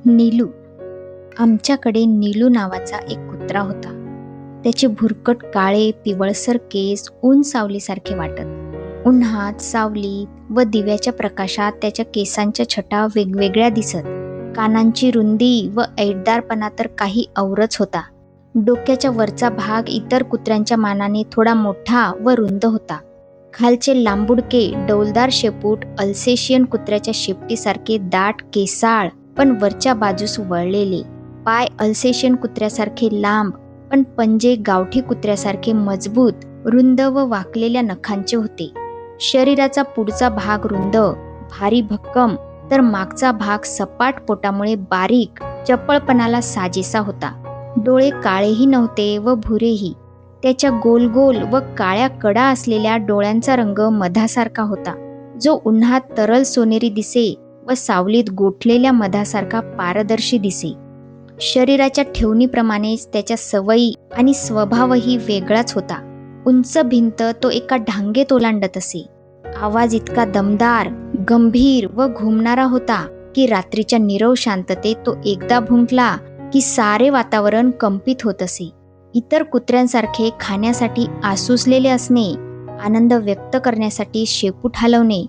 नीलू. आमच्याकडे नीलू नावाचा एक कुत्रा होता. त्याचे भुरकट काळे पिवळसर केस ऊन सावलीसारखे वाटत. उन्हात, सावलीत व दिव्याच्या प्रकाशात त्याच्या केसांच्या छटा वेगवेगळ्या दिसत. कानांची रुंदी व ऐटदारपणा तर काही औरच होता. डोक्याच्या वरचा भाग इतर कुत्र्यांच्या मानाने थोडा मोठा व रुंद होता. खालचे लांबुडके डौलदार शेपूट अल्सेशियन कुत्र्याच्या शेपटीसारखे दाट केसाळ पण वरच्या बाजूस वळलेले. पाय अल्सेशियन कुत्र्यासारखे लांब पण पंजे गावठी कुत्र्यासारखे मजबूत, रुंद व वाकलेल्या नखांचे होते. शरीराचा पुढचा भाग रुंद, भारी भक्कम, तर मागचा भाग सपाट पोटामुळे बारीक, चपळपणाला साजेसा होता. डोळे काळेही नव्हते व भुरेही. त्याच्या गोल गोल व काळ्या कडा असलेल्या डोळ्यांचा रंग मधासारखा होता, जो उन्हात तरल सोनेरी दिसे व सावलीत गोठलेल्या मधासारखा पारदर्शी दिसे. शरीराच्या ठेवणीप्रमाणेच त्याच्या सवयी आणि स्वभावही वेगळाच होता. उंच भिंत तो एका ढांगेत ओलांडत असे. आवाज इतका दमदार, गंभीर व घुमणारा होता की रात्रीच्या नीरव शांततेत तो एकदा भुंकला की सारे वातावरण कंपित होत असे. इतर कुत्र्यांसारखे खाण्यासाठी आसुसलेले असणे, आनंद व्यक्त करण्यासाठी शेपूट हलवणे,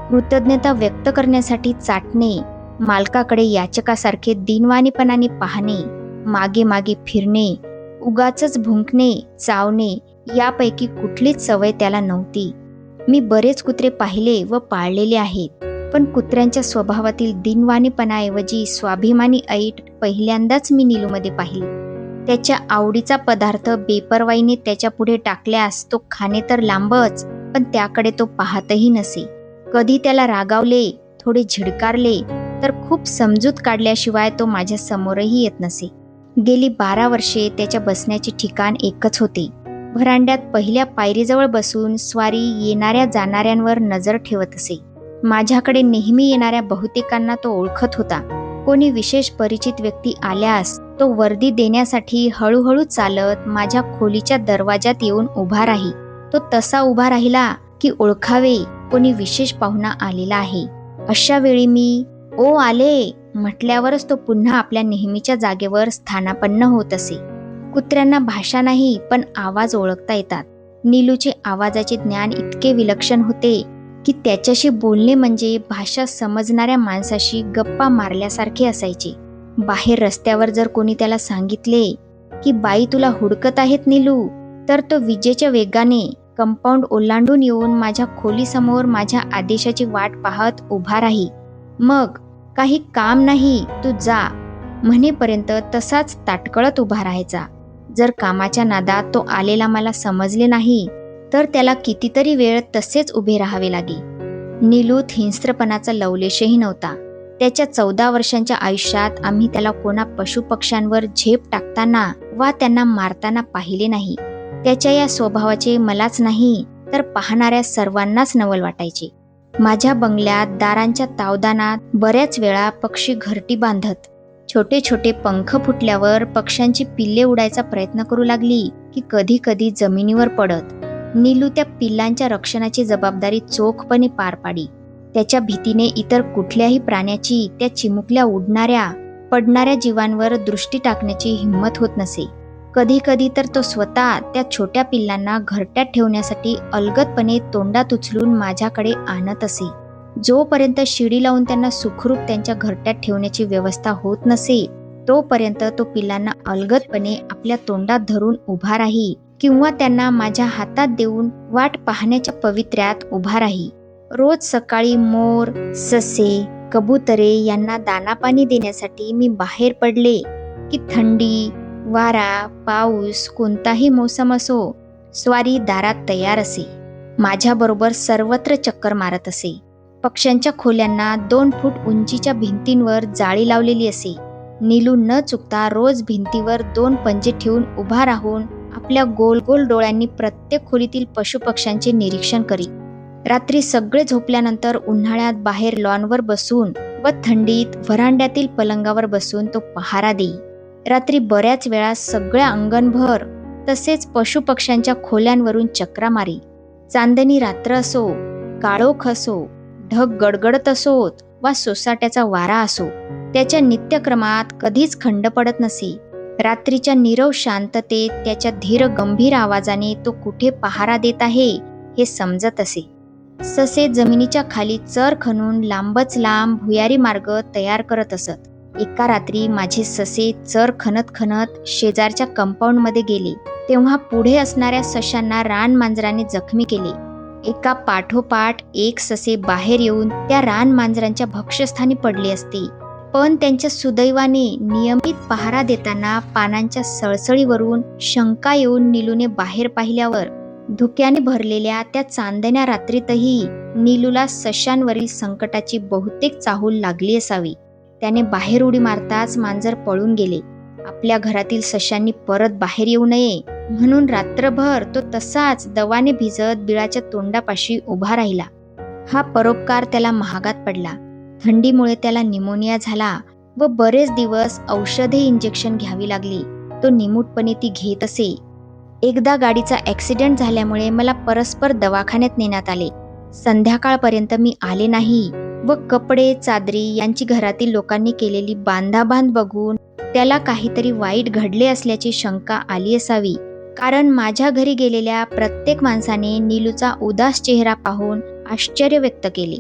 कृतज्ञता व्यक्त करण्यासाठी चाटणे, मालकाकडे याचकासारखे दीनवाणीपणाने पाहणे, मागे मागे फिरणे, उगाचच भुंकणे, चावणे यापैकी कुठलीच सवय त्याला नव्हती. मी बरेच कुत्रे पाहिले व पाळलेले आहेत, पण कुत्र्यांच्या स्वभावातील दीनवाणीपणाऐवजी स्वाभिमानी ऐट पहिल्यांदाच मी नीलूमध्ये पाहिली. त्याच्या आवडीचा पदार्थ बेपर्वाईने त्याच्या पुढे टाकल्यास तो खाणे तर लांबच, पण त्याकडे तो पाहतही नसे. कधी त्याला रागावले, थोडे झिडकारले तर खूप समजूत काढल्याशिवाय तो माझ्या समोरही येत नसे. गेली 12 वर्षे त्याच्या बसण्याचे ठिकाण एकच होते. व्हरांड्यात पहिल्या पायरीजवळ बसून स्वारी येणाऱ्या जाणाऱ्यांवर नजर ठेवत असे. माझ्याकडे नेहमी येणाऱ्या बहुतेकांना तो ओळखत होता. कोणी विशेष परिचित व्यक्ती आल्यास तो वर्दी देण्यासाठी हळूहळू चालत माझ्या खोलीच्या दरवाजात येऊन उभा राही. तो तसा उभा राहिला की ओळखावे कोणी विशेष पाहुणा आलेला आहे. अशा वेळी मी "ओ आले" म्हटल्यावरच तो पुन्हा आपल्या नेहमीच्या जागेवर स्थानापन्न होत असे. कुत्र्यांना भाषा नाही पण आवाज ओळखता येतात. नीलूचे आवाजाचे ज्ञान इतके विलक्षण होते की त्याच्याशी बोलणे म्हणजे भाषा समजणाऱ्या माणसाशी गप्पा मारल्यासारखे असायचे. बाहेर रस्त्यावर जर कोणी त्याला सांगितले की "बाई तुला हुडकत आहेत नीलू", तर तो विजेच्या वेगाने कंपाऊंड ओलांडून येऊन माझ्या खोलीसमोर माझ्या आदेशाची वाट पाहत उभा राही. मग "काही काम नाही, तू जा" म्हणेपर्यंत तसाच ताटकळत उभा राहायचा. जर कामाच्या नादात तो आलेला मला समजले नाही तर त्याला कितीतरी वेळ तसेच उभे राहावे लागे. नीलूत हिंस्त्रपणाचा लवलेशही नव्हता. त्याच्या 14 वर्षांच्या आयुष्यात आम्ही त्याला कोणा पशुपक्ष्यांवर झेप टाकताना वा त्यांना मारताना पाहिले नाही. त्याच्या या स्वभावाचे मलाच नाही तर पाहणाऱ्या सर्वांनाच नवल वाटायचे. माझ्या बंगल्यात दारांच्या तावदानात बऱ्याच वेळा पक्षी घरटी बांधत. छोटे छोटे पंख फुटल्यावर पक्ष्यांची पिल्ले उडायचा प्रयत्न करू लागली की कधी कधी जमिनीवर पडत. नीलू त्या पिल्लांच्या रक्षणाची जबाबदारी चोखपणे पार पाडी. त्याच्या भीतीने इतर कुठल्याही प्राण्याची त्या चिमुकल्या उडणाऱ्या पडणाऱ्या जीवांवर दृष्टी टाकण्याची हिंमत होत नसे. कधी कधी तर तो स्वतः त्या छोट्या पिल्लांना घरट्यात ठेवण्यासाठी अलगदपणे तोंडात उचलून माझ्याकडे आणत असे. जोपर्यंत शिडी लावून त्यांना सुखरूप त्यांच्या घरट्यात ठेवण्याची व्यवस्था होत नसे तोपर्यंत तो पिल्लांना अलगदपणे आपल्या तोंडात धरून उभा राही किंवा त्यांना माझ्या हातात देऊन वाट पाहण्याच्या पवित्र्यात उभा राही. रोज सकाळी मोर, ससे, कबुतरे यांना दानापाणी देण्यासाठी मी बाहेर पडले की थंडी, वारा, पाऊस कोणताही मोसम असो, स्वारी दारात तयार असे. माझ्याबरोबर सर्वत्र चक्कर मारत असे. पक्ष्यांच्या खोल्यांना 2 फूट उंचीच्या भिंतींवर जाळी लावलेली असे. नीलू न चुकता रोज भिंतीवर 2 पंजे ठेवून उभा राहून आपल्या गोल गोल डोळ्यांनी प्रत्येक खोलीतील पशुपक्ष्यांचे निरीक्षण करी. रात्री सगळे झोपल्यानंतर उन्हाळ्यात बाहेर लॉनवर बसून व थंडीत व्हरांड्यातील पलंगावर बसून तो पहारा देई. रात्री बऱ्याच वेळा सगळ्या अंगणभर तसेच पशुपक्ष्यांच्या खोल्यांवरून चक्रा मारी. चांदणी रात्र असो, काळोख असो, ढग गडगडत असोत वा सोसाट्याचा वारा असो, त्याच्या नित्यक्रमात कधीच खंड पडत नसे. रात्रीच्या नीरव शांततेत त्याच्या धीर गंभीर आवाजाने तो कुठे पहारा देत आहे हे समजत असे. ससे जमिनीच्या खाली चर खणून लांबच लांब भुयारी मार्ग तयार करत असत. एका रात्री माझे ससे चर खणत खणत शेजारच्या कंपाऊंडमध्ये गेले तेव्हा पुढे असणाऱ्या सशांना रानमांजराने जखमी केले. एका पाठोपाठ एक ससे बाहेर येऊन त्या रानमांजरांच्या भक्ष्यस्थानी पडले असते, पण त्यांच्या सुदैवाने नियमित पहारा देताना पानांच्या सळसळीवरून शंका येऊन नीलूने बाहेर पाहिल्यावर धुक्याने भरलेल्या त्या चांदण्या रात्रीतही नीलूला सशांवरील संकटाची बहुतेक चाहूल लागली असावी. त्याने बाहेर उडी मारताच मांजर पळून गेले. आपल्या घरातील सशांनी परत बाहेर येऊ नये म्हणून रात्रभर तो तसाच दवाने भिजत बिळाच्या तोंडापाशी उभा राहिला. हा परोपकार त्याला महागात पडला. थंडीमुळे त्याला निमोनिया झाला व बरेच दिवस औषधे इंजेक्शन घ्यावी लागली. तो निमूटपणे ती घेत असे. एकदा गाडीचा ॲक्सिडेंट झाल्यामुळे मला परस्पर दवाखान्यात नेण्यात आले. संध्याकाळपर्यंत मी आले नाही व कपडे चादरी यांची घरातील लोकांनी केलेली बांधाबांध बघून त्याला काहीतरी वाईट घडले असल्याची शंका आली असावी, कारण माझ्या घरी गेलेल्या प्रत्येक माणसाने नीलूचा उदास चेहरा पाहून आश्चर्य व्यक्त केले.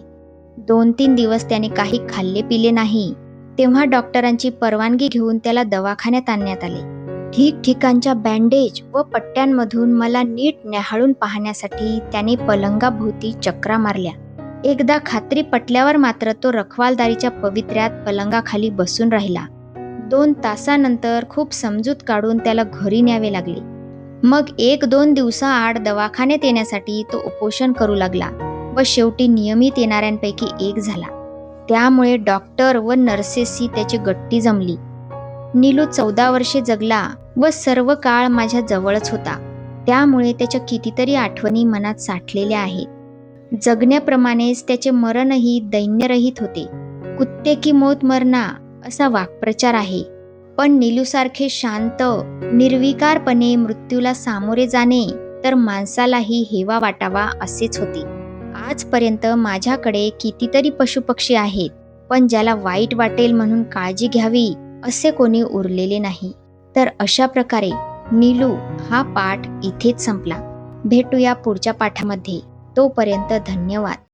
2-3 दिवस त्याने काही खाल्ले पिले नाही. तेव्हा डॉक्टरांची परवानगी घेऊन त्याला दवाखान्यात आणण्यात आले. ठिकठिकाणच्या बँडेज व पट्ट्यांमधून मला नीट न्याहाळून पाहण्यासाठी त्याने पलंगाभोवती चक्रा मारल्या. एकदा खात्री पटल्यावर मात्र तो रखवालदारीच्या पवित्र्यात पलंगाखाली बसून राहिला. 2 तासानंतर खूप समजूत काढून त्याला घरी न्यावे लागले. मग 1-2 दिवसाआड दवाखान्यात येण्यासाठी तो उपोषण करू लागला व शेवटी नियमित येणाऱ्यांपैकी एक झाला. त्यामुळे डॉक्टर व नर्सेसशी त्याची गट्टी जमली. नीलू 14 वर्षे जगला व सर्व काळ माझ्या जवळच होता. त्यामुळे त्याच्या कितीतरी आठवणी मनात साठलेल्या आहेत. जगण्याप्रमाणेच त्याचे मरणही दैन्यरहित होते. कुत्ते की मौत मरना असा वाक्प्रचार आहे, पण नीलूसारखे शांत निर्विकारपणे मृत्यूला सामोरे जाणे तर माणसालाही हेवा वाटावा असेच होते. आजपर्यंत माझ्याकडे कितीतरी पशुपक्षी आहेत, पण ज्याला वाईट वाटेल म्हणून काळजी घ्यावी असे कोणी उरलेले नाही. तर अशा प्रकारे नीलू हा पाठ इथेच संपला. भेटूया पुढच्या पाठामध्ये. तोपर्यंत धन्यवाद.